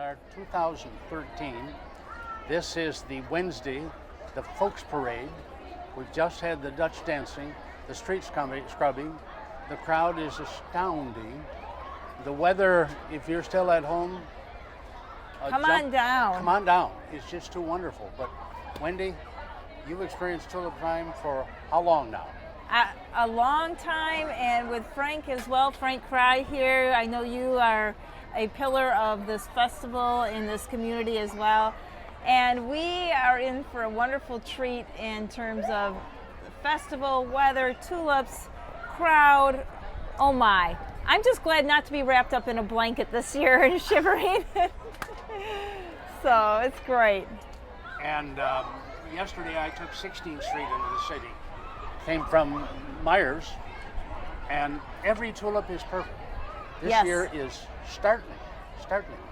our 2013. This is the Wednesday, the Volksparade. We've just had the Dutch dancing, the street scrubbing. The crowd is astounding. The weather, if you're still at home, Come on down. It's just too wonderful. But Wendy, you've experienced Tulip time for how long now? A long time, and with Frank as well, Frank Cry here. I know you are a pillar of this festival in this community as well. And we are in for a wonderful treat in terms of festival, weather, tulips, crowd. Oh my. I'm just glad not to be wrapped up in a blanket this year and shivering. So it's great. And yesterday I took 16th Street into the city. Came from Myers, and every tulip is perfect. This year is startling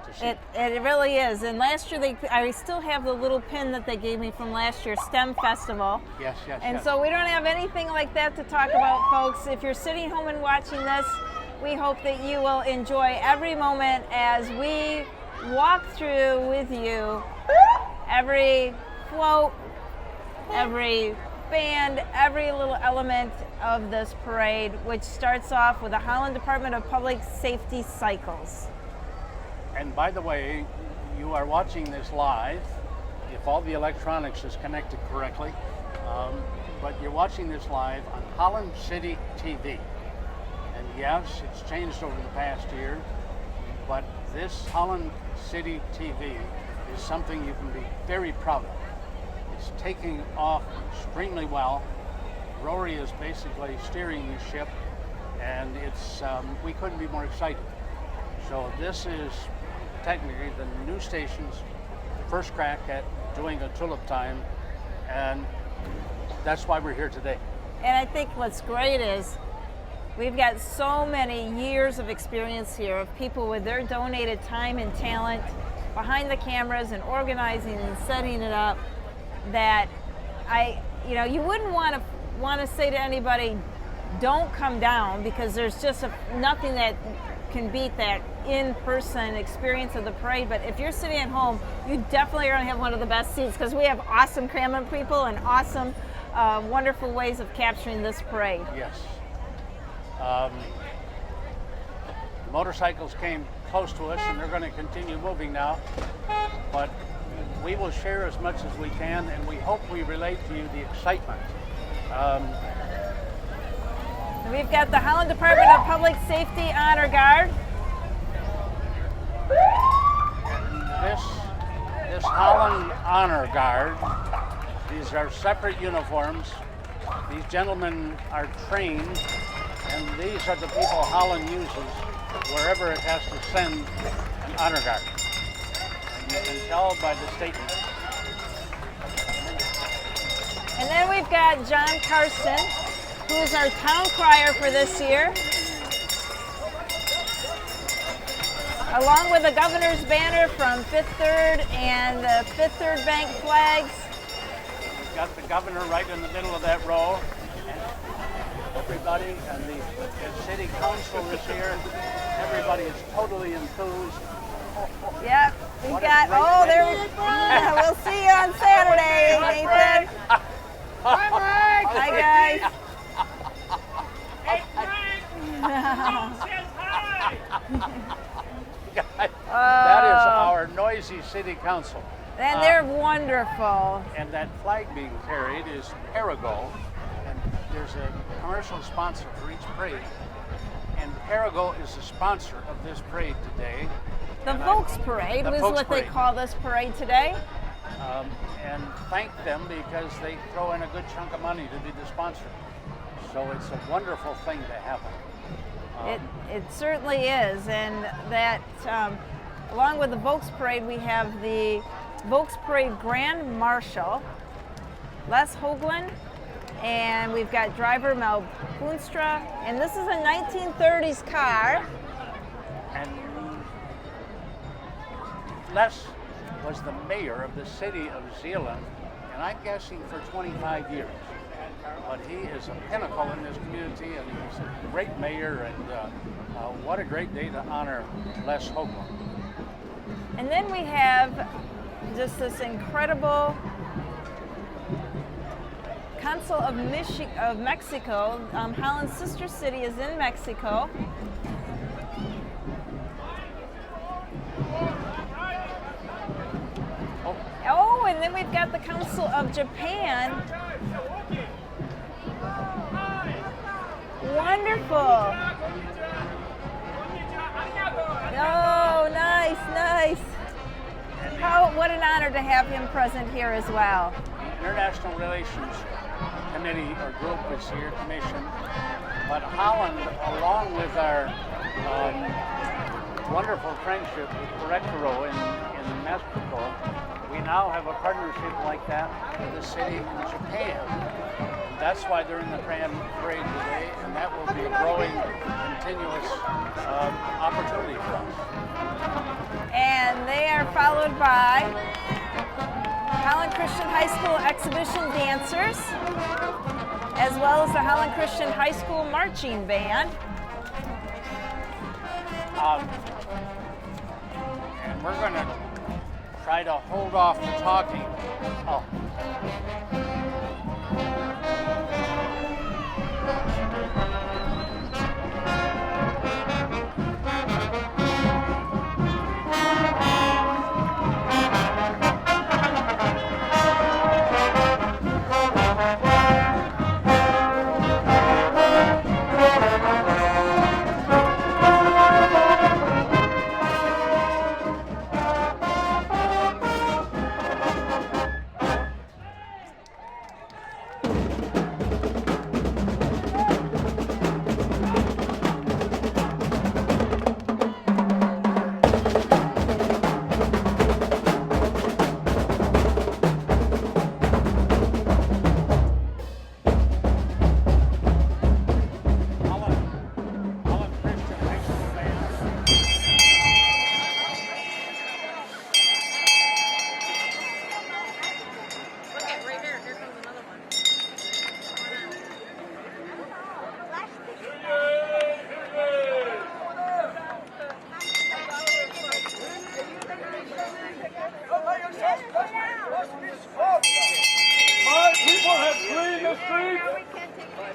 to see. It really is. And last year, I still have the little pin that they gave me from last year's STEM Festival. Yes. And so we don't have anything like that to talk about, folks. If you're sitting home and watching this, we hope that you will enjoy every moment as we walk through with you every float, every band, every little element of this parade, which starts off with the Holland Department of Public Safety cycles. And by the way, you are watching this live, if all the electronics is connected correctly, but you're watching this live on Holland City TV. And yes, it's changed over the past year, but this Holland City TV is something you can be very proud of. It's taking off extremely well. Rory is basically steering the ship, and it's we couldn't be more excited. So this is technically the new station's first crack at doing a tulip time, and that's why we're here today. And I think what's great is we've got so many years of experience here of people with their donated time and talent behind the cameras and organizing and setting it up, that you wouldn't want to say to anybody, don't come down, because there's just nothing that can beat that in-person experience of the parade. But if you're sitting at home, you definitely are going to have one of the best seats, because we have awesome camera people and awesome, wonderful ways of capturing this parade. Yes. Motorcycles came close to us, and they're going to continue moving now. But we will share as much as we can, and we hope we relate to you the excitement. We've got the Holland Department of Public Safety Honor Guard. This Holland Honor Guard, these are separate uniforms. These gentlemen are trained, and these are the people Holland uses wherever it has to send an honor guard. And you can tell by the statement. And then we've got John Carson, who is our town crier for this year, along with the governor's banner from Fifth Third and the Fifth Third Bank flags. We've got the governor right in the middle of that row. And everybody, and the city council is here. Everybody is totally enthused. Yep, we've got, we'll see you on Saturday, Nathan. Hi, Mike. Hi, guys. Hey, Frank! says hi! That is our noisy city council. And they're wonderful. And that flag being carried is Perrigo. And there's a commercial sponsor for each parade. And Perrigo is the sponsor of this parade today. The Volksparade is what they call this parade today. And thank them because they throw in a good chunk of money to be the sponsor. So it's a wonderful thing to happen. It certainly is. And that, along with the Volksparade, we have the Volksparade Grand Marshal, Les Hoagland, and we've got driver Mel Boonstra. And this is a 1930s car. And Les was the mayor of the city of Zeeland, and I'm guessing for 25 years. But he is a pinnacle in this community, and he's a great mayor, and what a great day to honor Les Hoagland. And then we have just this incredible Consul of Mexico. Holland's sister city is in Mexico. Oh, and then we've got the Consul of Japan. Wonderful. Oh, nice, nice. What an honor to have him present here as well. The International Relations Committee or group is here, commission. But Holland, along with our wonderful friendship with Perrigo in Mexico, we now have a partnership like that with a city in Japan. And that's why they're in the parade today, and that will be a growing, continuous opportunity for us. And they are followed by Holland Christian High School exhibition dancers, as well as the Holland Christian High School marching band. And we're going to try to hold off the talking. Oh.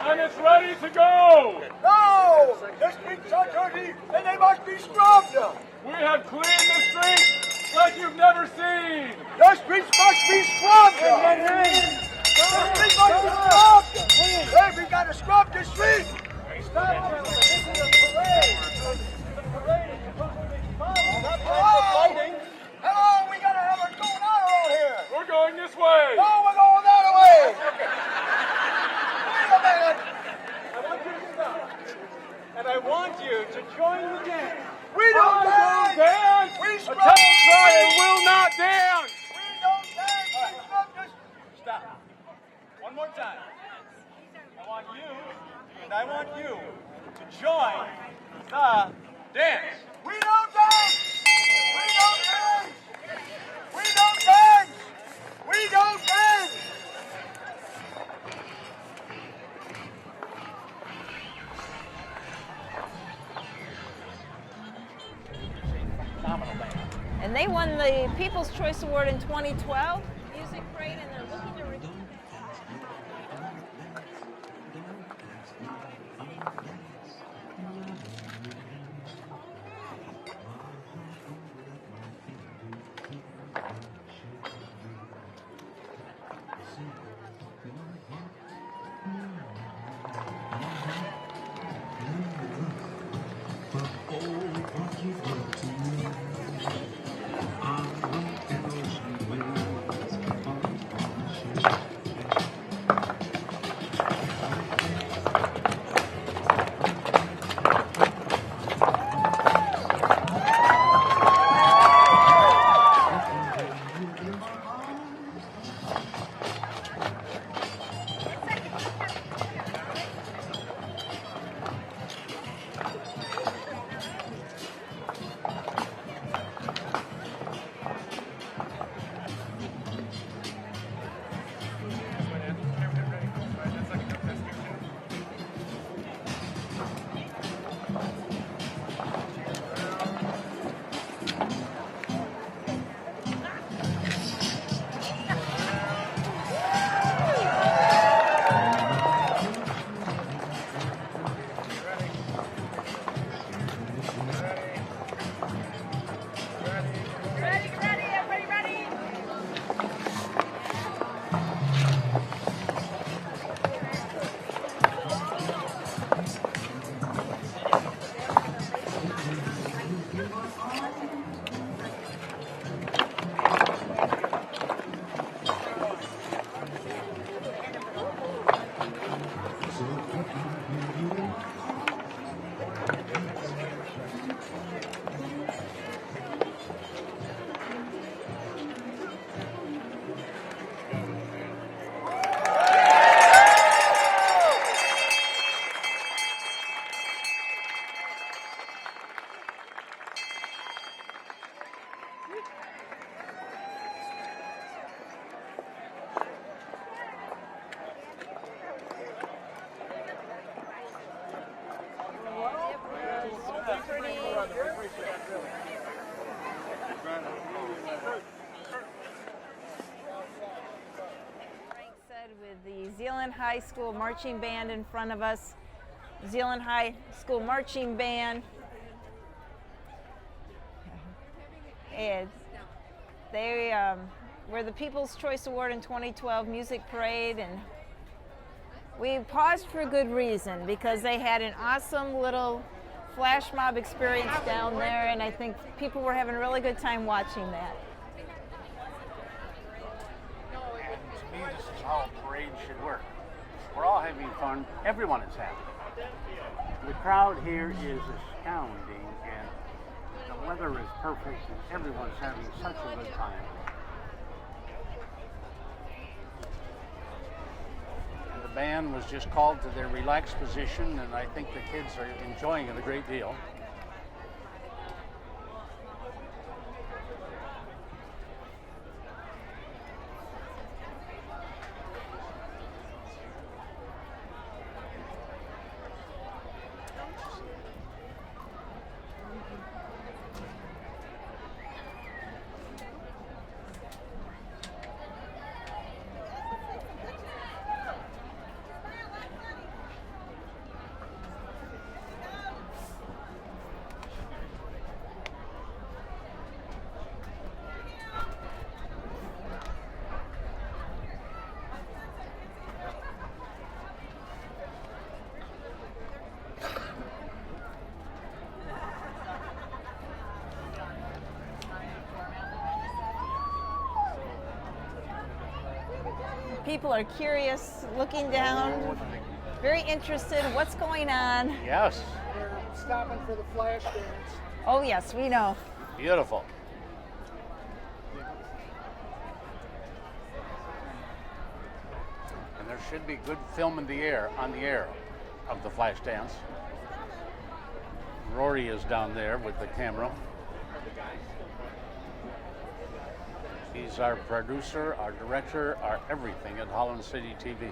And it's ready to go! No! The streets are dirty and they must be scrubbed! We have cleaned the streets like you've never seen! The streets must be scrubbed! The streets must be scrubbed! Hey, we gotta scrub the streets! Stop! This is a parade! The parade is supposed to be fun, not fighting! Hello, we gotta have what's going on around here! We're going this way! No, we're going that way! Wait a minute! I want you to stop. And I want you to join the dance. We don't I dance! will dance! We A scrub town the crier streets! will not dance! We don't dance! We scrub the streets! Stop. One more time. I want you to join the dance. We don't dance! We don't dance! We don't dance! We don't dance! Phenomenal band. And they won the People's Choice Award in 2012. Music Parade, and they're looking to return. Zeeland High School Marching Band in front of us. Zeeland High School Marching Band. They were the People's Choice Award in 2012 Music Parade, and we paused for good reason because they had an awesome little flash mob experience down there, and I think people were having a really good time watching that. And to me, this is how a parade should work. We're all having fun. Everyone is happy. The crowd here is astounding, and the weather is perfect, and everyone's having such a good time. And the band was just called to their relaxed position, and I think the kids are enjoying it a great deal. People are curious, looking down, very interested in what's going on. Yes, They're stopping for the flash dance. Oh yes, we know. beautiful. And there should be good film on the air of the flash dance. Rory is down there with the camera. He's our producer, our director, our everything at Holland City TV.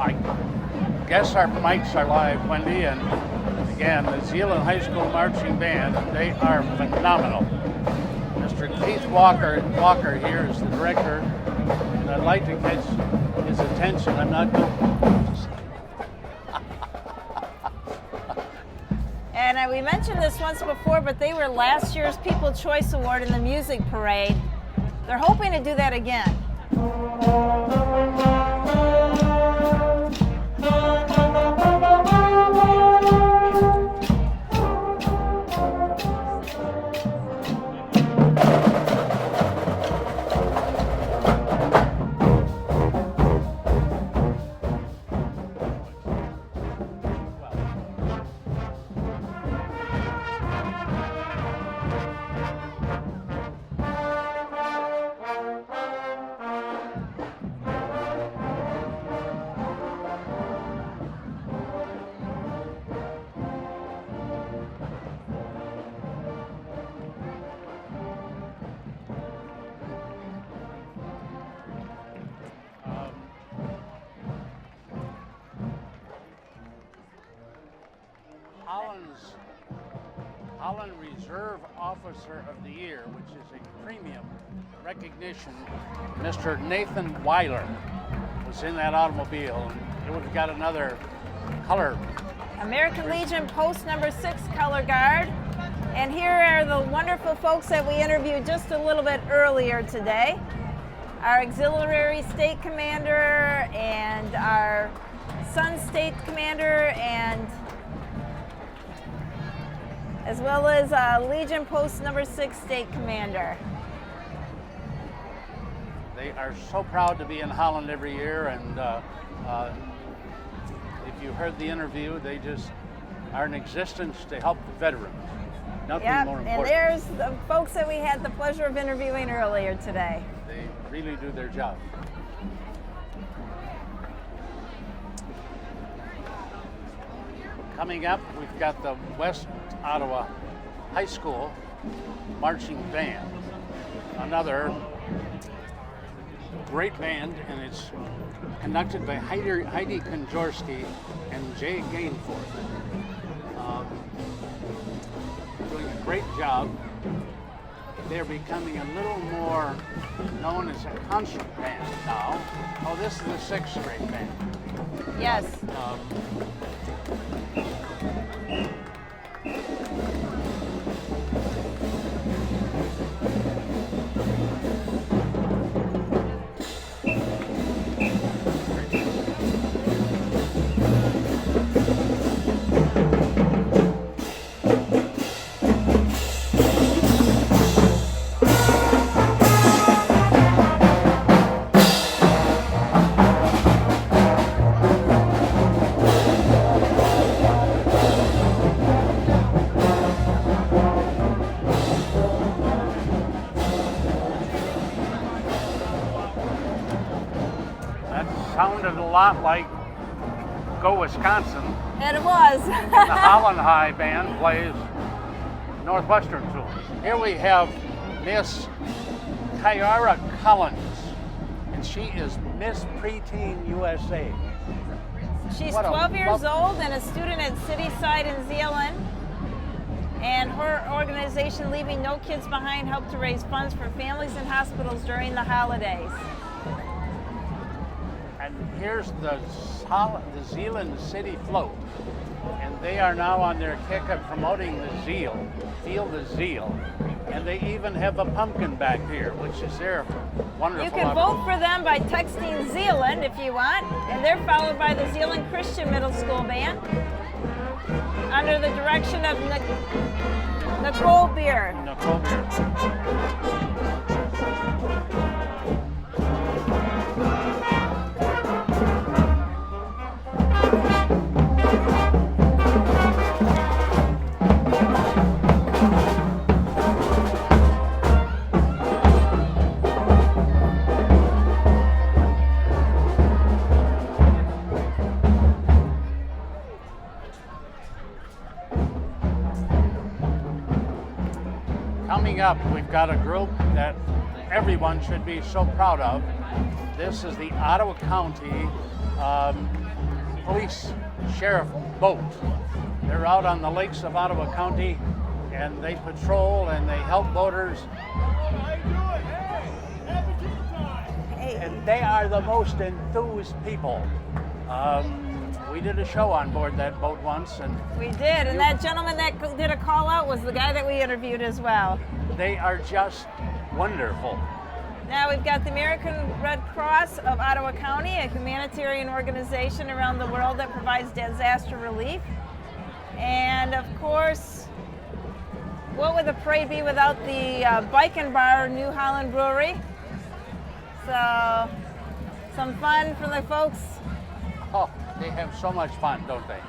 I guess our mics are live, Wendy, and again, the Zeeland High School Marching Band, they are phenomenal. Mr. Keith Walker here is the director, and I'd like to catch his attention. I'm not going. And we mentioned this once before, but they were last year's People's Choice Award in the Music Parade. They're hoping to do that again. Holland Reserve Officer of the Year, which is a premium recognition. Mr. Nathan Weiler was in that automobile, and we've got another color American Legion Post number 6 Color Guard. And here are the wonderful folks that we interviewed just a little bit earlier today. Our Auxiliary State Commander and our Sun State Commander, and as well as Legion Post number 6 State Commander. They are so proud to be in Holland every year, and if you heard the interview, they just are in existence to help the veterans. Nothing more important. And there's the folks that we had the pleasure of interviewing earlier today. They really do their job. Coming up, we've got the West Ottawa High School Marching Band. Another great band, and it's conducted by Heidi Konjorski and Jay Gainforth. Doing a great job. They're becoming a little more known as a concert band now. Oh, this is the 6th grade band. Yes. Sounded a lot like Go Wisconsin. And it was. The Holland High Band plays Northwestern School. Here we have Miss Kyara Collins, and she is Miss Preteen USA. She's What a 12 years love- old and a student at Cityside in Zeeland. And her organization, Leaving No Kids Behind, helped to raise funds for families and hospitals during the holidays. And here's the Zeeland City Float. And they are now on their kick of promoting the zeal. Feel the zeal. And they even have a pumpkin back here, which is their wonderful. You can vote for them by texting Zeeland if you want. And they're followed by the Zeeland Christian Middle School Band under the direction of Nicole Beer. Nicole Beer. Coming up, we've got a group that everyone should be so proud of. This is the Ottawa County Police Sheriff Boat. They're out on the lakes of Ottawa County, and they patrol and they help boaters. And they are the most enthused people. We did a show on board that boat once, and We did, and that gentleman that did a call out was the guy that we interviewed as well. they are just wonderful. Now we've got the American Red Cross of Ottawa County, a humanitarian organization around the world that provides disaster relief. And of course, what would the parade be without the Bike and Bar New Holland Brewery? So, some fun for the folks. Oh, they have so much fun, don't they?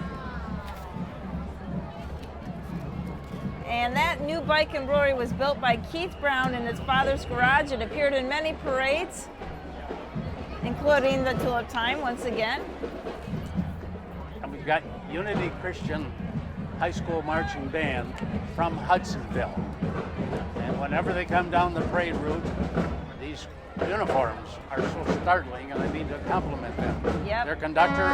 And that new bike and brewery was built by Keith Brown in his father's garage. It appeared in many parades, including the Tulip Time once again. And we've got Unity Christian High School Marching Band from Hudsonville. And whenever they come down the parade route, these uniforms are so startling, and I mean to compliment them. Yep. Their conductor.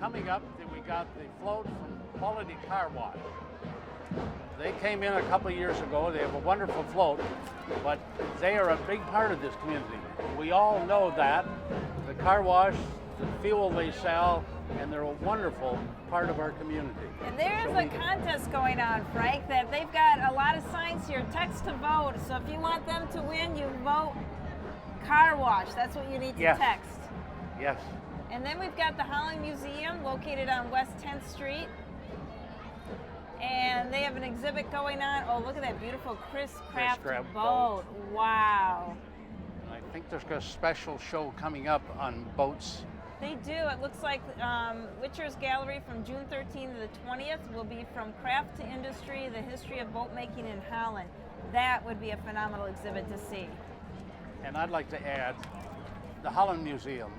coming up, we got the float from Quality Car Wash. They came in a couple of years ago. They have a wonderful float, but they are a big part of this community. We all know that. The car wash, the fuel they sell, and they're a wonderful part of our community. And there is a contest going on, Frank, that they've got a lot of signs here, text to vote. So if you want them to win, you vote car wash. That's what you need to text. Yes. And then we've got the Holland Museum located on West 10th Street. And they have an exhibit going on. Oh, look at that beautiful Chris Craft boat. Wow. And I think there's got a special show coming up on boats. They do. It looks like Witcher's Gallery from June 13th to the 20th will be From Craft to Industry, the History of Boat Making in Holland. That would be a phenomenal exhibit to see. And I'd like to add, the Holland Museum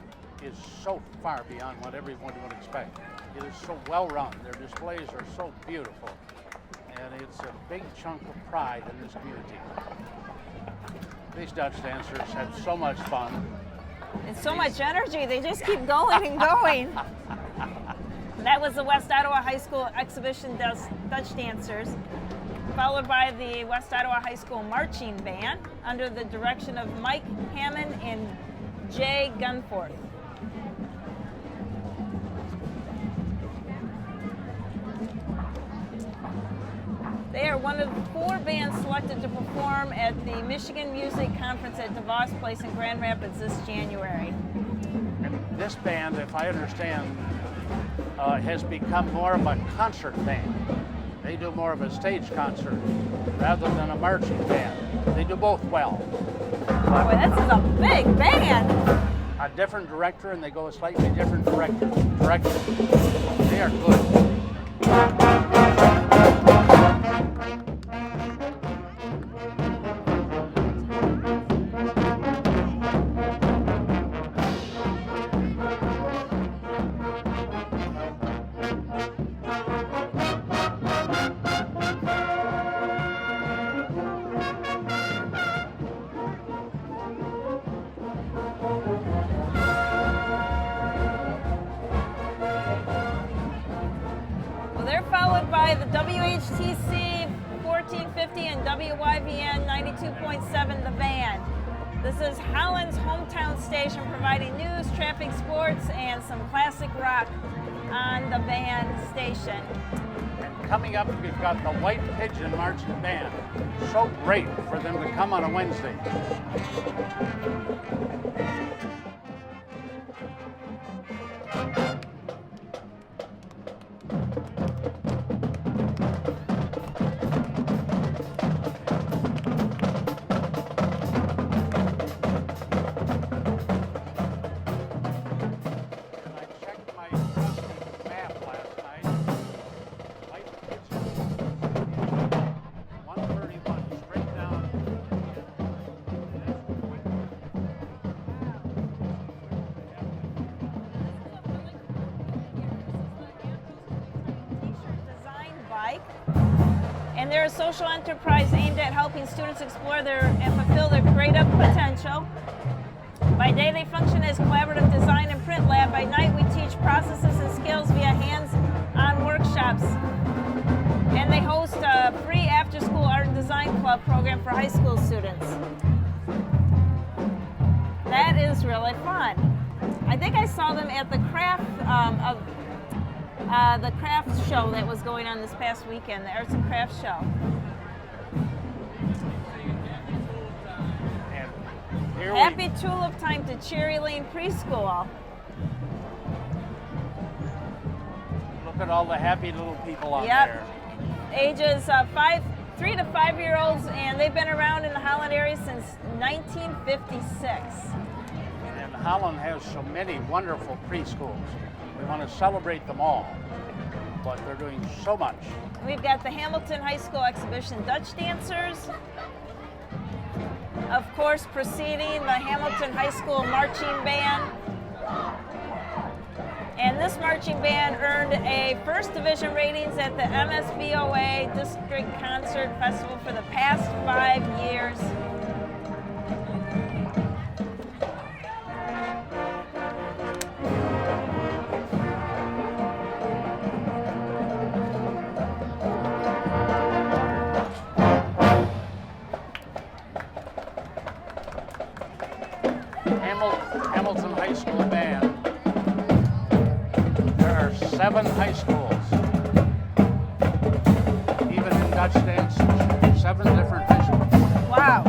is so far beyond what everyone would expect. It is so well run. Their displays are so beautiful. And it's a big chunk of pride in this community. These Dutch dancers had so much fun. And so much energy. They just keep going and going. That was the West Ottawa High School exhibition Dutch dancers, followed by the West Ottawa High School marching band under the direction of Mike Hammond and Jay Gunforth. They are one of 4 bands selected to perform at the Michigan Music Conference at DeVos Place in Grand Rapids this January. And this band, if I understand, has become more of a concert band. They do more of a stage concert rather than a marching band. They do both well. Boy, this is a big band. A different director, and they go a slightly different direction. They are good. They're followed by the WHTC 1450 and WYVN 92.7 The Van. This is Holland's hometown station providing news, traffic, sports, and some classic rock on the Van station. And coming up, we've got the White Pigeon Marching Band. So great for them to come on a Wednesday. And they're a social enterprise aimed at helping students explore and fulfill their creative potential. By day, they function as collaborative design and print lab. By night, we teach processes and skills via hands-on workshops. And they host a free after-school art and design club program for high school students. That is really fun. I think I saw them at the craft show that was going on this past weekend, the Arts and Crafts show. Happy Tulip time to Cherry Lane Preschool. Look at all the happy little people on there. Ages 3 to 5 year olds, and they've been around in the Holland area since 1956. And Holland has so many wonderful preschools. We want to celebrate them all, but they're doing so much. We've got the Hamilton High School exhibition Dutch dancers. Of course, preceding the Hamilton High School marching band. And this marching band earned a first division ratings at the MSBOA District Concert Festival for the past 5 years. There are 7 high schools. Even in Dutch dance, 7 different high schools. Wow.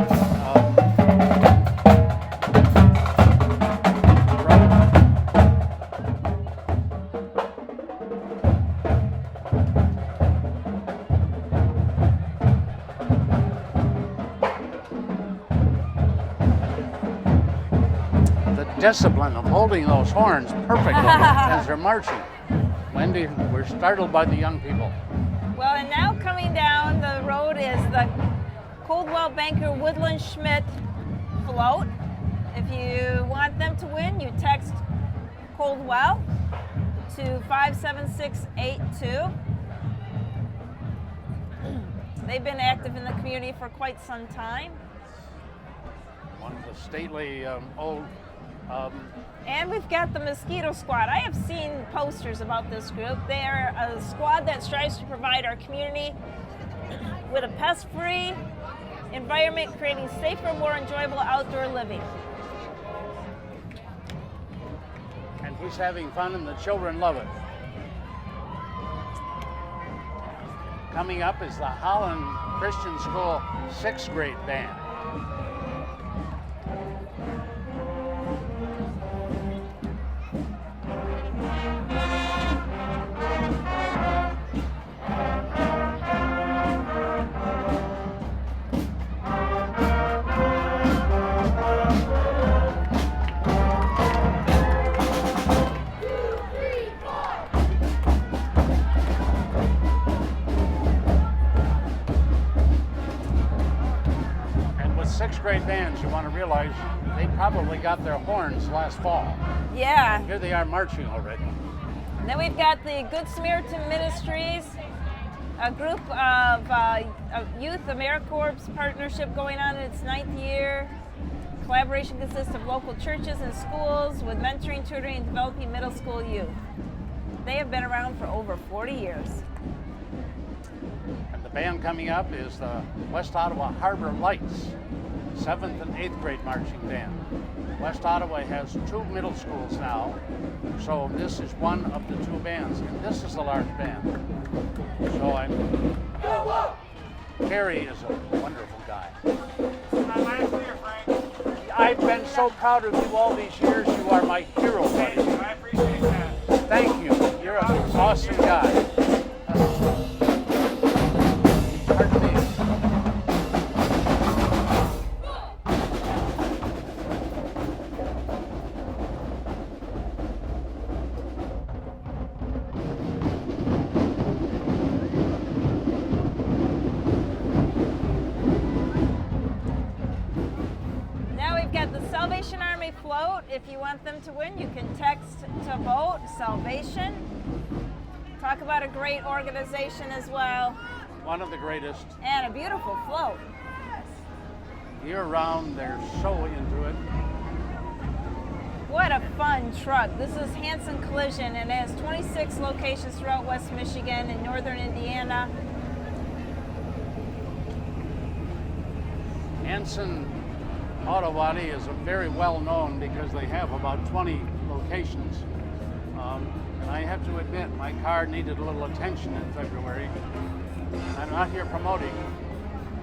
Discipline of holding those horns perfectly as they're marching. Wendy, we're startled by the young people. Well, and now coming down the road is the Coldwell Banker Woodland Schmidt float. If you want them to win, you text Coldwell to 57682. They've been active in the community for quite some time. One of the stately old and we've got the Mosquito Squad. I have seen posters about this group. They are a squad that strives to provide our community with a pest-free environment, creating safer, more enjoyable outdoor living. and he's having fun and the children love it. Coming up is the Holland Christian School 6th grade band. Sixth grade bands, you want to realize they probably got their horns last fall. Yeah. Here they are marching already. And then we've got the Good Samaritan Ministries, a group of Youth AmeriCorps partnership going on in its 9th year. Collaboration consists of local churches and schools with mentoring, tutoring, and developing middle school youth. They have been around for over 40 years. And the band coming up is the West Ottawa Harbor Lights, 7th and 8th grade marching band. West Ottawa has 2 middle schools now, so this is one of the 2 bands, and this is a large band. So Kerry is a wonderful guy. My last year, Frank. I've been so proud of you all these years. You are my hero, buddy. I appreciate that. Thank you. You're an awesome guy. Pardon me. Salvation Army float. If you want them to win, you can text to vote Salvation. Talk about a great organization as well. One of the greatest. And a beautiful float. Year round, they're so into it. What a fun truck. This is Hanson Collision, and it has 26 locations throughout West Michigan and northern Indiana. Hanson Auto Body is very well known because they have about 20 locations. And I have to admit, my car needed a little attention in February. I'm not here promoting,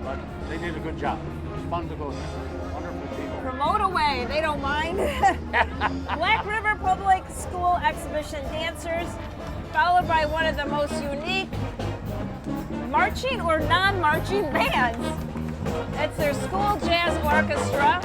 but they did a good job. It was fun to go there. Wonderful people. Promote away, they don't mind. Black River Public School Exhibition Dancers, followed by one of the most unique marching or non-marching bands. It's their school jazz orchestra.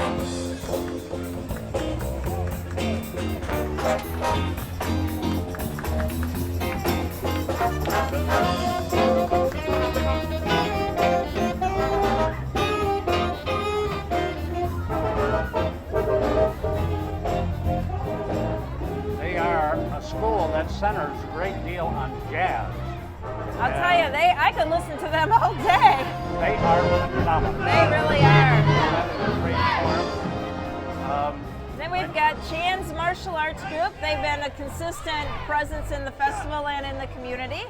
They are a school that centers a great deal on jazz. I'll tell you, I could listen to them all day. They are phenomenal. They really are. Then we've got Chan's Martial Arts Group. They've been a consistent presence in the festival and in the community.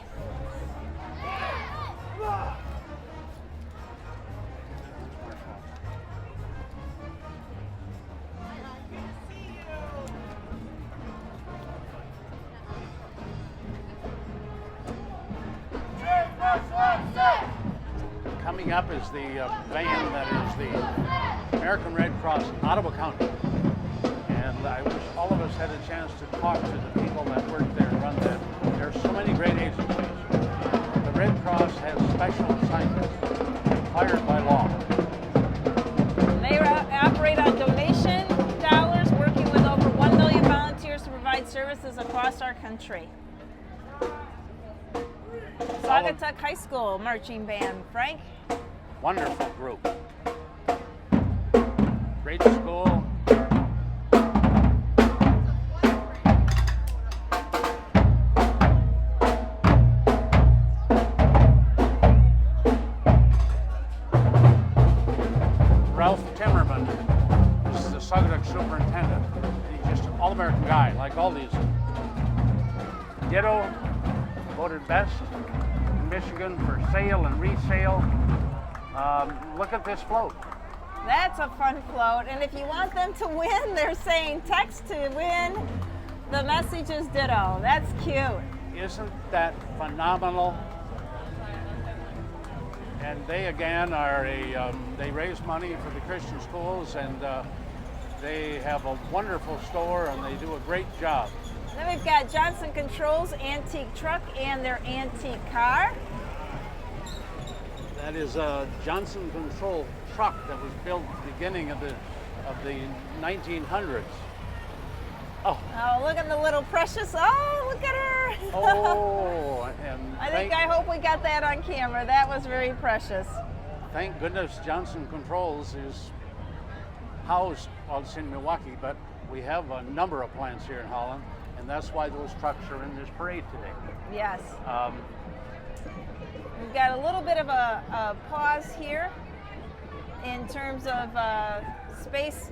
Coming up is the van that is the American Red Cross Ottawa County. And I wish all of us had a chance to talk to the people that work there and run that. There are so many great agencies. The Red Cross has special assignments required by law. They operate on donation dollars, working with over 1 million volunteers to provide services across our country. Saugatuck High School marching band, Frank. Wonderful group. Great school. Ralph Timmerman is the Saugatuck superintendent. He's just an all-American guy, like all these. Ditto voted best in Michigan for sale and resale. Look at this float. That's a fun float, and if you want them to win, they're saying text to win. The message is ditto. That's cute. Isn't that phenomenal? And they again are they raise money for the Christian schools, and they have a wonderful store, and they do a great job. Then we've got Johnson Controls antique truck and their antique car. That is a Johnson Control truck that was built at the beginning of the 1900s. Oh, look at the little precious. Oh, look at her. Oh, and I hope we got that on camera. That was very precious. Thank goodness Johnson Controls is housed, well, it's in Milwaukee, but we have a number of plants here in Holland, and that's why those trucks are in this parade today. Yes. We've got a little bit of a pause here in terms of space.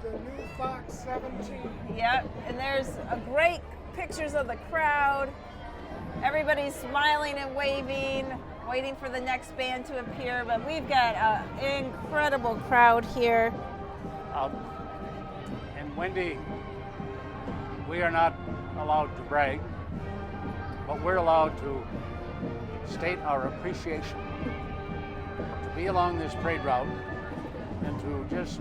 The new Fox 17. Yep, and there's a great pictures of the crowd. Everybody's smiling and waving, waiting for the next band to appear. But we've got an incredible crowd here. And Wendy, we are not allowed to brag, but we're allowed to state our appreciation to be along this parade route and to just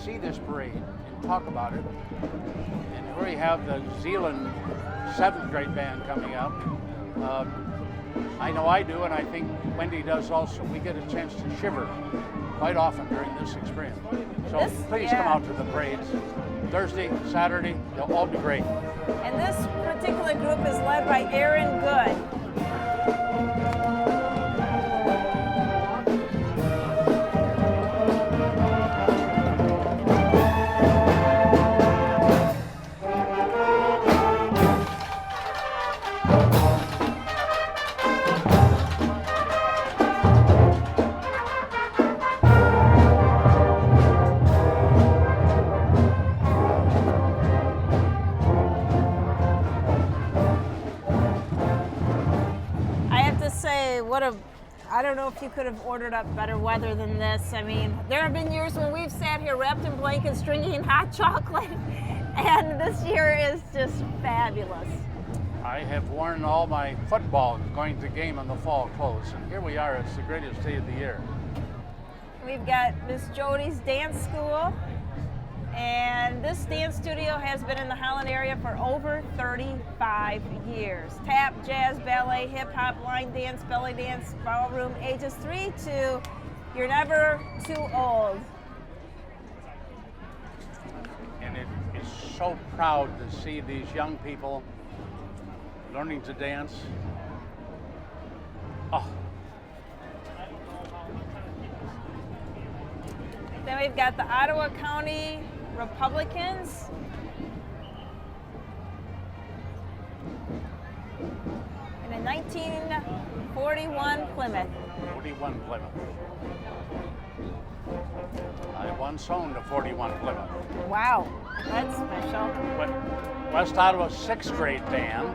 see this parade and talk about it. And here we have the Zealand 7th grade band coming up. I know I do, and I think Wendy does also. We get a chance to shiver quite often during this experience. So please come out to the parades. Thursday, Saturday, they'll all be great. And this particular group is led by Aaron Good. I don't know if you could have ordered up better weather than this. I mean, there have been years when we've sat here wrapped in blankets drinking hot chocolate, and this year is just fabulous. I have worn all my football going to game in the fall clothes, and here we are. It's the greatest day of the year. We've got Miss Jody's dance school, and this dance studio has been in the Holland area for over 35 years. Tap, jazz, ballet, hip hop, line dance, belly dance, ballroom, ages 3 to you're never too old. And it is so proud to see these young people learning to dance. Oh. Then we've got the Ottawa County Republicans. And a 1941 Plymouth. 41 Plymouth. I once owned a 41 Plymouth. Wow, that's special. West Ottawa 6th grade band.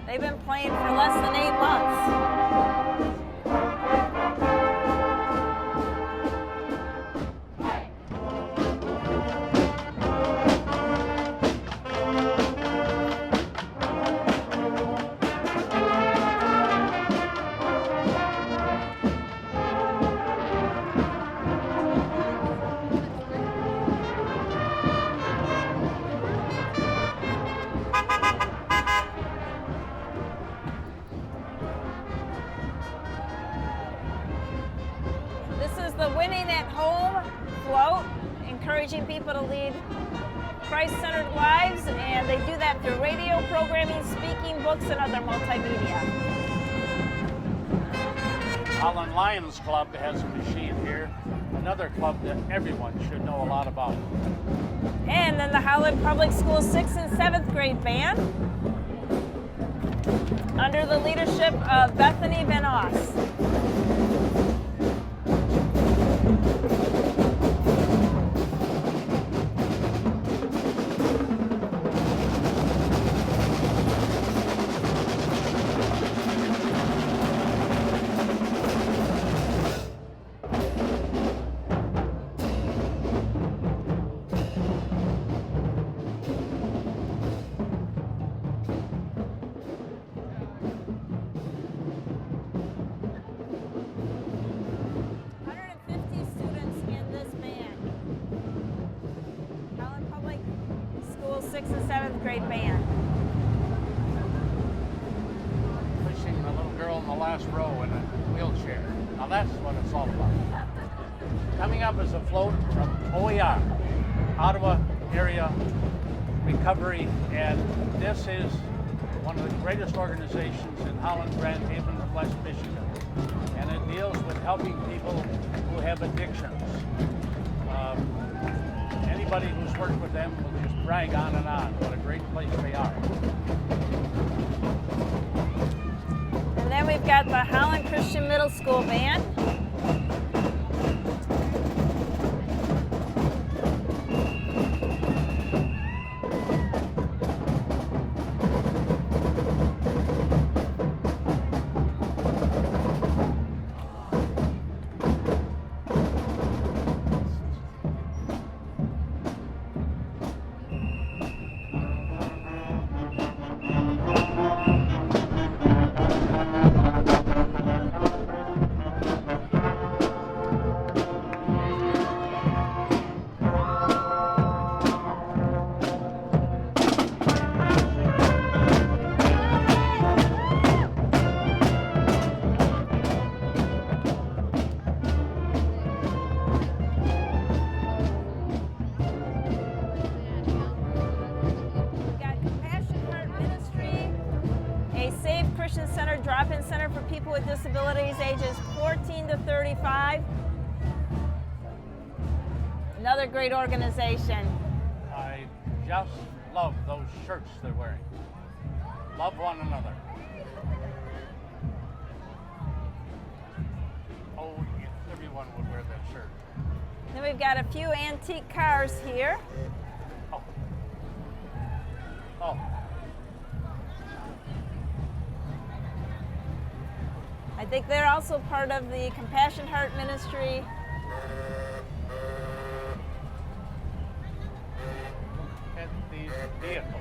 They've been playing for less than 8 months. people to lead Christ-centered lives, and they do that through radio programming, speaking, books, and other multimedia. Holland Lions Club has a machine here, another club that everyone should know a lot about. And then the Holland Public School 6th and 7th grade band, under the leadership of Bethany Van Oss. 150 students in this band. Holland Public School 6th and 7th grade band. Pushing the little girl in the last row in a wheelchair. Now that's what it's all about. Coming up is a float from OER, Ottawa Area Recovery, and this is one of the greatest organizations in Holland, Grand Haven, and West Michigan. And it deals with helping people who have addictions. Anybody who's worked with them will just brag on and on what a great place they are. And then we've got the Holland Christian Middle School band. Drop-in center for people with disabilities ages 14 to 35. Another great organization. I just love those shirts they're wearing. Love one another. Oh, if everyone would wear that shirt. Then we've got a few antique cars here. Oh. Oh. I think they're also part of the Compassion Heart Ministry. And these vehicles.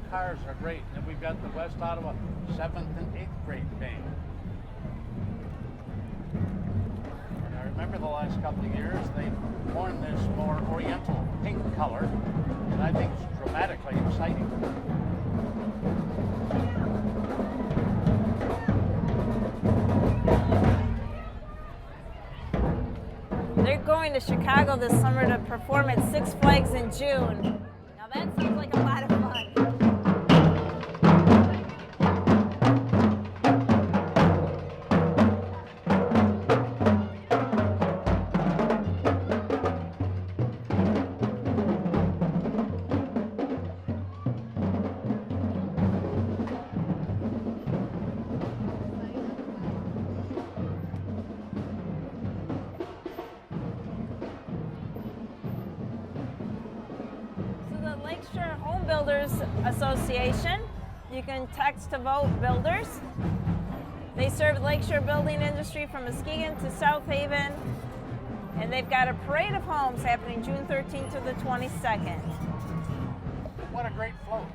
Cars are great. And we've got the West Ottawa 7th and 8th grade band. And I remember the last couple of years they've worn this more oriental pink color, and I think it's dramatically exciting. They're going to Chicago this summer to perform at Six Flags in June. Now that sounds like a lot of fun. Builders Association. You can text to vote builders. They serve the lakeshore building industry from Muskegon to South Haven, and they've got a parade of homes happening June 13th to the 22nd. What a great float.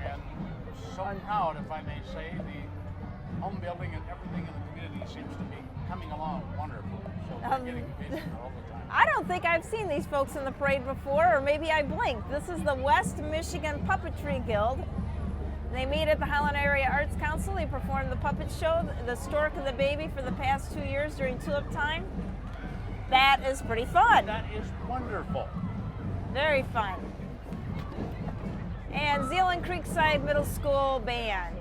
And so proud, if I may say, the home building and everything in the community seems to be coming along wonderful. So we're getting busier all the time. I don't think I've seen these folks in the parade before, or maybe I blinked. This is the West Michigan Puppetry Guild. They meet at the Holland Area Arts Council. They perform the puppet show, The Stork and the Baby, for the past 2 years during Tulip time. That is pretty fun. That is wonderful. Very fun. And Zeeland Creekside Middle School Band.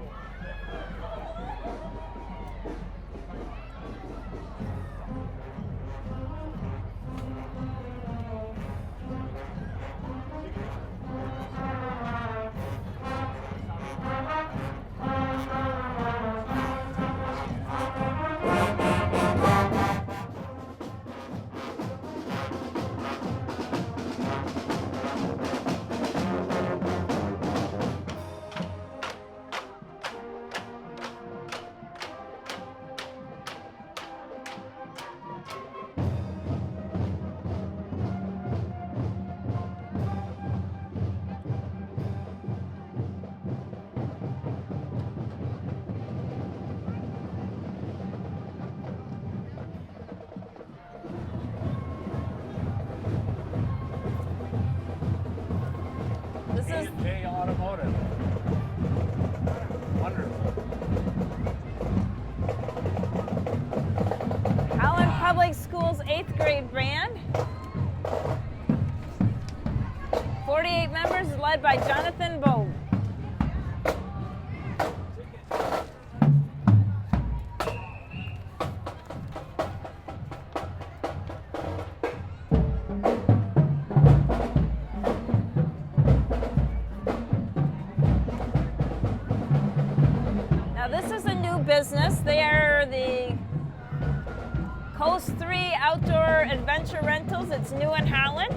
This is J Automotive. Wonderful. Holland Public Schools 8th grade band. 48 members, led by Jonathan Bowe. Now this is a new business. They are the Coast 3 Outdoor Adventure Rentals. It's new in Holland.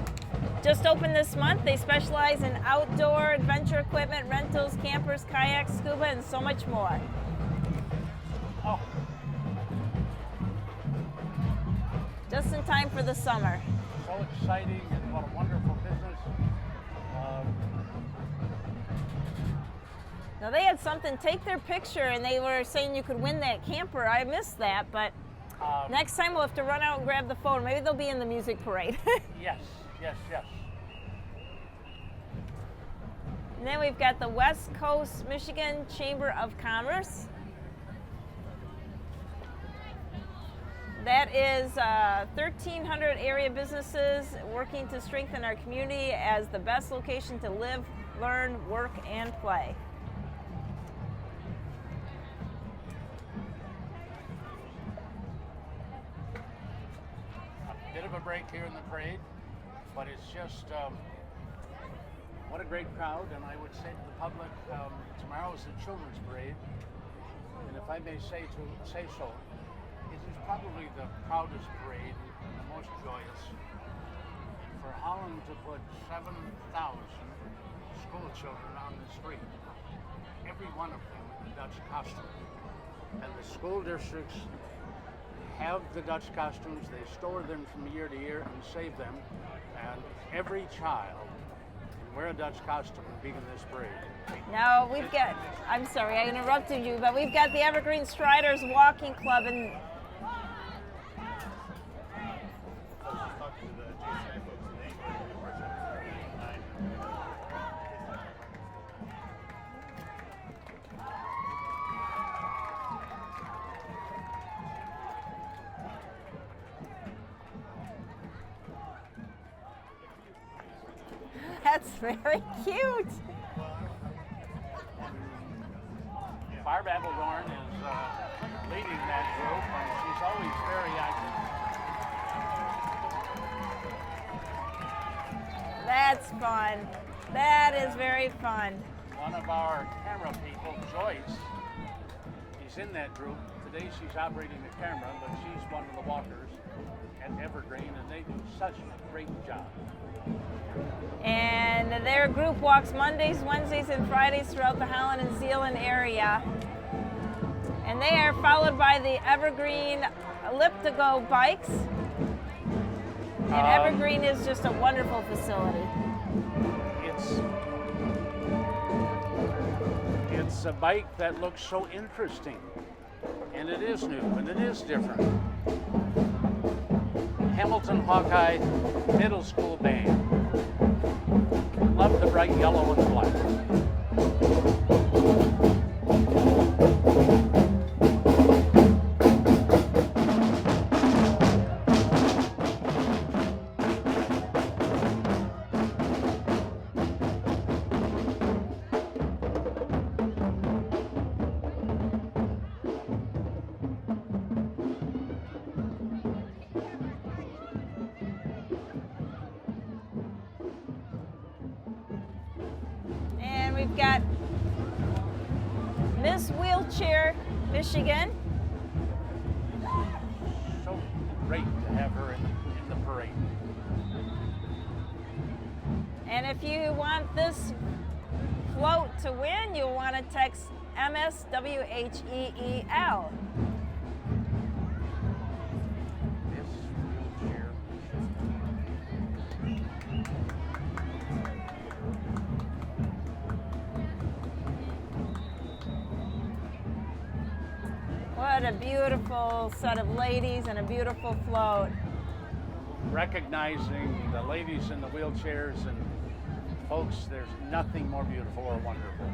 Just opened this month. They specialize in outdoor adventure equipment, rentals, campers, kayaks, scuba, and so much more. Oh, Just in time for the summer. so exciting and what a wonderful business. Now they had something, take their picture, and they were saying you could win that camper. I missed that, but next time we'll have to run out and grab the phone. Maybe they'll be in the music parade. Yes, yes, yes. And then we've got the West Coast Michigan Chamber of Commerce. That is 1,300 area businesses working to strengthen our community as the best location to live, learn, work, and play. A bit of a break here in the parade, but it's just what a great crowd. And I would say to the public, tomorrow is the children's parade, and if I may say so, it is probably the proudest parade and the most joyous. For Holland to put 7,000 school children on the street, every one of them in Dutch costume, and the school districts have the Dutch costumes, they store them from year to year and save them, and every child can wear a Dutch costume and be in this parade. Now we've got, I'm sorry I interrupted you, but we've got the Evergreen Striders Walking Club, and that's very cute. Barb Appledorn is leading that group, and she's always very active. That's fun. That is very fun. One of our camera people, Joyce, is in that group. Today she's operating the camera, but she's one of the walkers at Evergreen, and they do such a great job. And their group walks Mondays, Wednesdays, and Fridays throughout the Holland and Zeeland area. And they are followed by the Evergreen Elliptigo bikes. And Evergreen is just a wonderful facility. It's a bike that looks so interesting. And it is new, and it is different. Hamilton Hawkeye Middle School Band. Love the bright yellow and black. And we've got Miss Wheelchair Michigan. So great to have her in the parade. And if you want this float to win, you'll want to text MSWHEEL. This wheelchair. What a beautiful set of ladies and a beautiful float. Recognizing the ladies in the wheelchairs, and folks, there's nothing more beautiful or wonderful.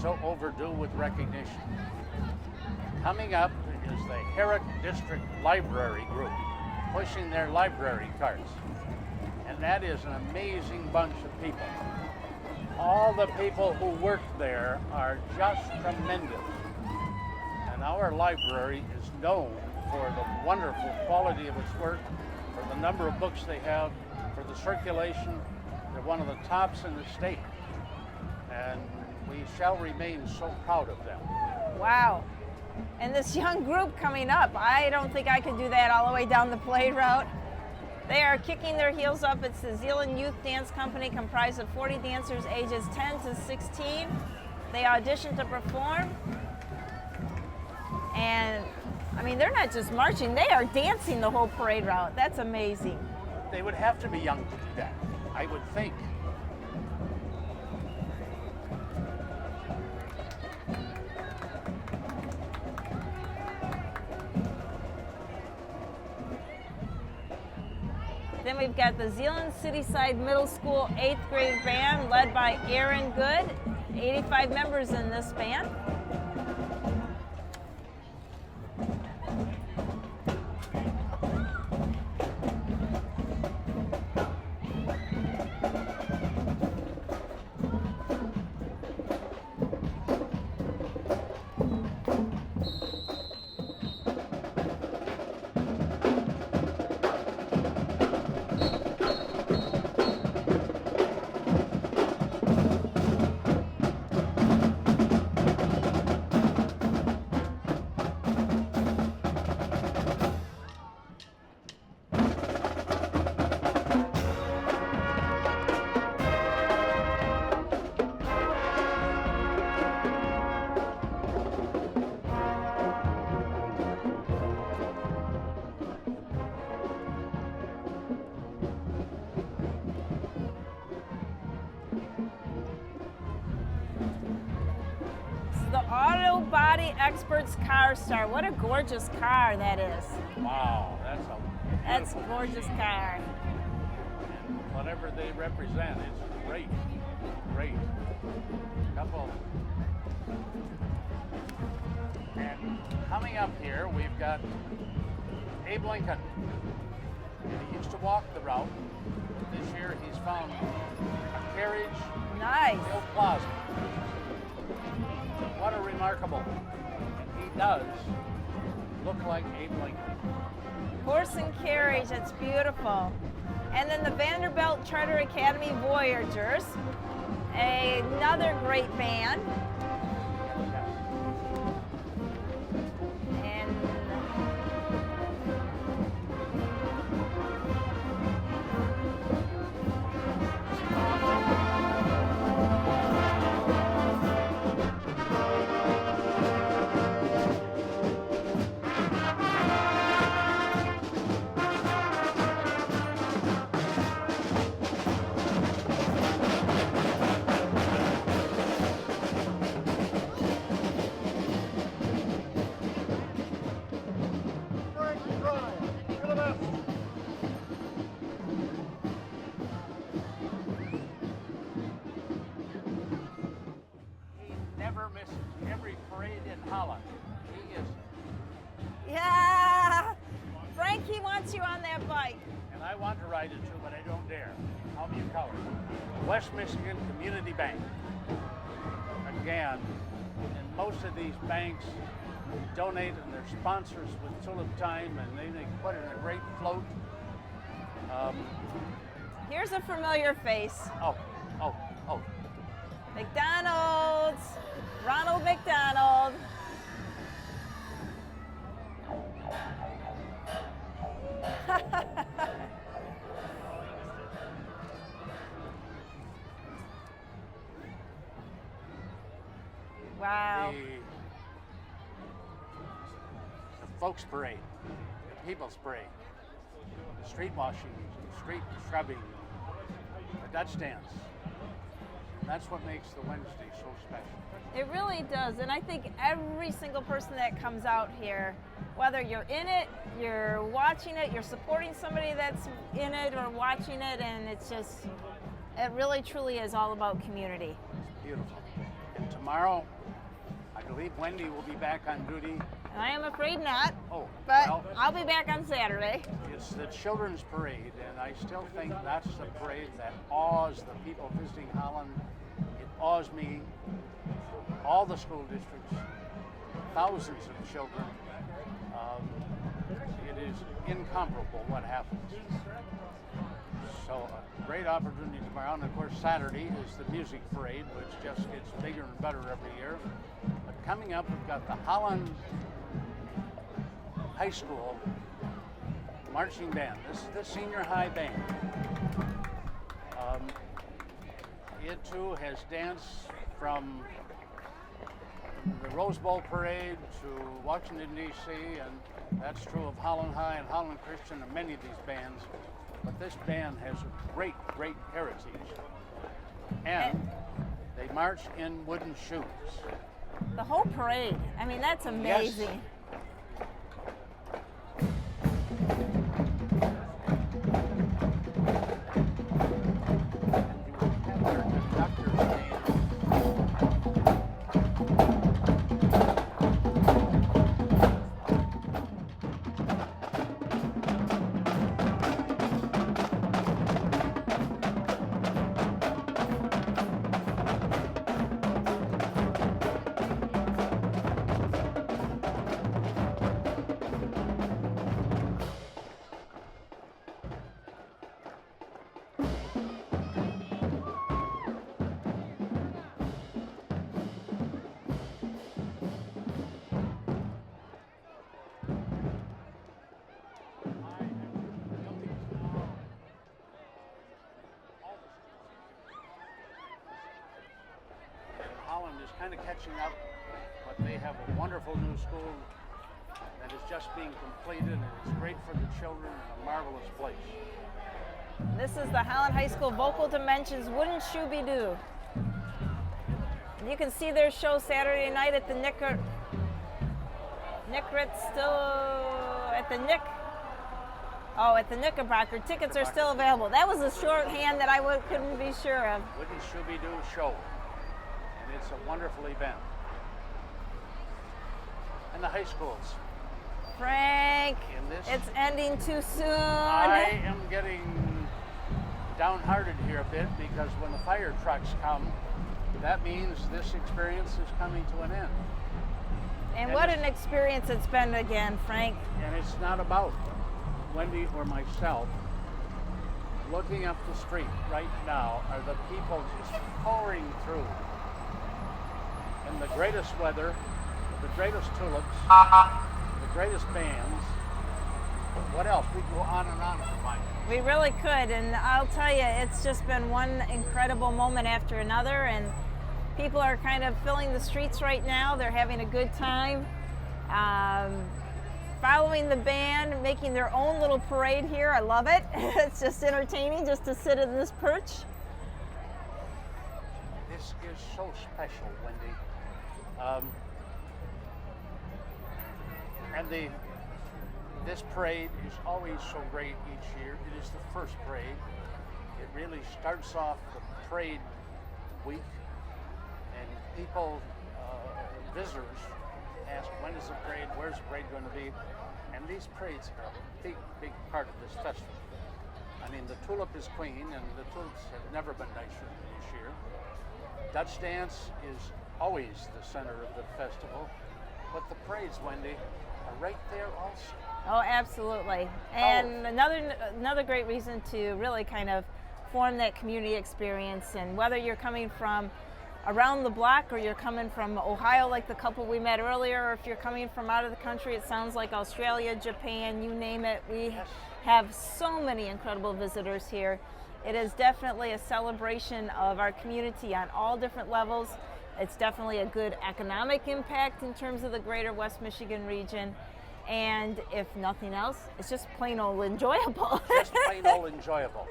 So overdue with recognition. Coming up is the Herrick District Library Group, pushing their library carts. And that is an amazing bunch of people. All the people who work there are just tremendous. And our library is known for the wonderful quality of its work, for the number of books they have, for the circulation. They're one of the tops in the state. And we shall remain so proud of them. Wow. And this young group coming up, I don't think I could do that all the way down the parade route. They are kicking their heels up. It's the Zeeland Youth Dance Company, comprised of 40 dancers ages 10 to 16. They audition to perform. And I mean, they're not just marching, they are dancing the whole parade route. That's amazing. They would have to be young to do that, I would think. Then we've got the Zeeland Cityside Middle School 8th grade band led by Aaron Good. 85 members in this band. The Auto Body Experts Car Star. What a gorgeous car that is. Wow, That's a gorgeous car. And whatever they represent is great, great. Couple. And coming up here, we've got Abe Lincoln. And he used to walk the route. This year, he's found a carriage Nice. in Hill Plaza. What a remarkable. And he does look like Abe Lincoln. Horse and carriage, it's beautiful. And then the Vanderbilt Charter Academy Voyagers, another great band. And decided to, but I don't dare. I'll be a coward. West Michigan Community Bank. Again, and most of these banks donate and they're sponsors with Tulip Time, and they put in a great float. Here's a familiar face. Oh. McDonald's. Ronald McDonald. Wow. The Folks Parade, the People's Parade, the street washing, street scrubbing, the Dutch dance. That's what makes the Wednesday so special. It really does, and I think every single person that comes out here, whether you're in it, you're watching it, you're supporting somebody that's in it or watching it, and it's just, it really truly is all about community. It's beautiful. And tomorrow, I believe Wendy will be back on duty. And I am afraid not, Oh, but well, I'll be back on Saturday. it's the Children's Parade, and I still think that's the parade that awes the people visiting Holland. It awes me, all the school districts, thousands of children. It is incomparable what happens. So a great opportunity tomorrow, and of course Saturday is the music parade, which just gets bigger and better every year. But coming up, we've got the Holland High School marching band. This is the senior high band. It too has danced from the Rose Bowl Parade to Washington, D.C., and that's true of Holland High and Holland Christian and many of these bands. But this band has a great, great heritage. And they march in wooden shoes. The whole parade, I mean, that's amazing. Yes. Holland is kind of catching up, but they have a wonderful new school that is just being completed, and it's great for the children and a marvelous place. This is the Holland High School Vocal Dimensions Wooden Shooby-Doo. You can see their show Saturday night at the Nickrit, still at the at the Knickerbocker. Tickets are still available. That was a shorthand that I couldn't be sure of. Wooden Shooby-Doo show, and it's a wonderful event. And the high schools. Frank, In this- it's ending too soon. I am getting downhearted here a bit because when the fire trucks come, that means this experience is coming to an end. And what an experience it's been again, Frank. And it's not about Wendy or myself. Looking up the street right now are the people just pouring through. In the greatest weather, the greatest tulips, the greatest bands. What else? We can go on and on for Mike. We really could, and I'll tell you, it's just been one incredible moment after another, and people are kind of filling the streets right now. They're having a good time, following the band, making their own little parade here. I love it. It's just entertaining just to sit in this perch. This is so special, Wendy. And this parade is always so great each year. It is the first parade. It really starts off the parade week, and people, visitors, ask, when is the parade, where's the parade going to be? And these parades are a big, big part of this festival. I mean, the Tulip is queen, and the Tulips have never been nicer than this year. Dutch dance is always the center of the festival, but the parades, Wendy, are right there also. Oh, absolutely. And another great reason to really kind of form that community experience, and whether you're coming from around the block or you're coming from Ohio like the couple we met earlier, or if you're coming from out of the country, it sounds like Australia, Japan, you name it. We have so many incredible visitors here. It is definitely a celebration of our community on all different levels. It's definitely a good economic impact in terms of the greater West Michigan region. And if nothing else, it's just plain old enjoyable. Just plain old enjoyable.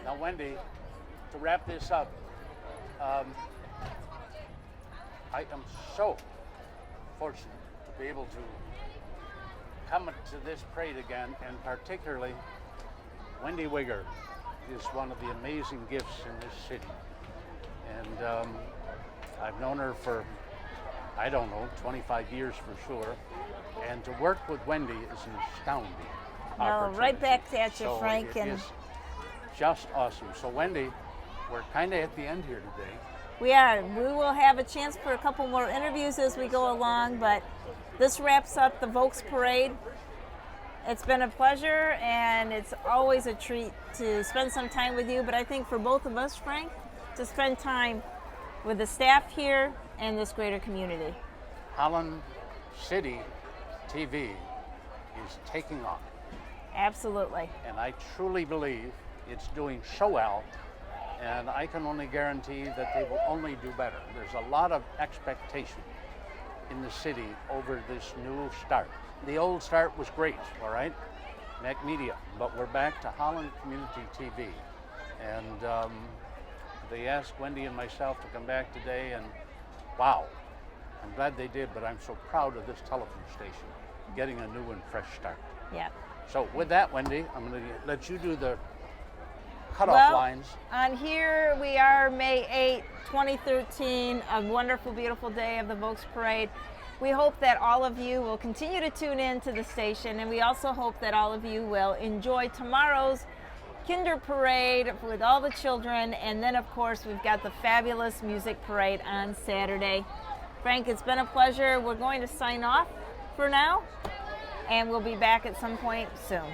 Now, Wendy, to wrap this up, I am so fortunate to be able to come to this parade again, and particularly Wendy Wigger is one of the amazing gifts in this city. And I've known her for, I don't know, 25 years for sure. And to work with Wendy is an astounding opportunity. Right back at you, So Frank. it is just awesome. So Wendy, we're kind of at the end here today. We are. We will have a chance for a couple more interviews as we go along, but this wraps up the Volksparade. It's been a pleasure, and it's always a treat to spend some time with you, but I think for both of us, Frank, to spend time with the staff here and this greater community. Holland City TV is taking off. Absolutely. And I truly believe it's doing so well, and I can only guarantee that they will only do better. There's a lot of expectation in the city over this new start. The old start was great, all right, Mac Media, but we're back to Holland Community TV. And they asked Wendy and myself to come back today, and wow, I'm glad they did, but I'm so proud of this television station getting a new and fresh start. Yeah. So with that, Wendy, I'm going to let you do the cutoff lines. On here we are, May 8, 2013, a wonderful, beautiful day of the Volksparade. We hope that all of you will continue to tune in to the station, and we also hope that all of you will enjoy tomorrow's Kinder Parade with all the children, and then of course we've got the fabulous music parade on Saturday. Frank, it's been a pleasure. We're going to sign off for now, and we'll be back at some point soon.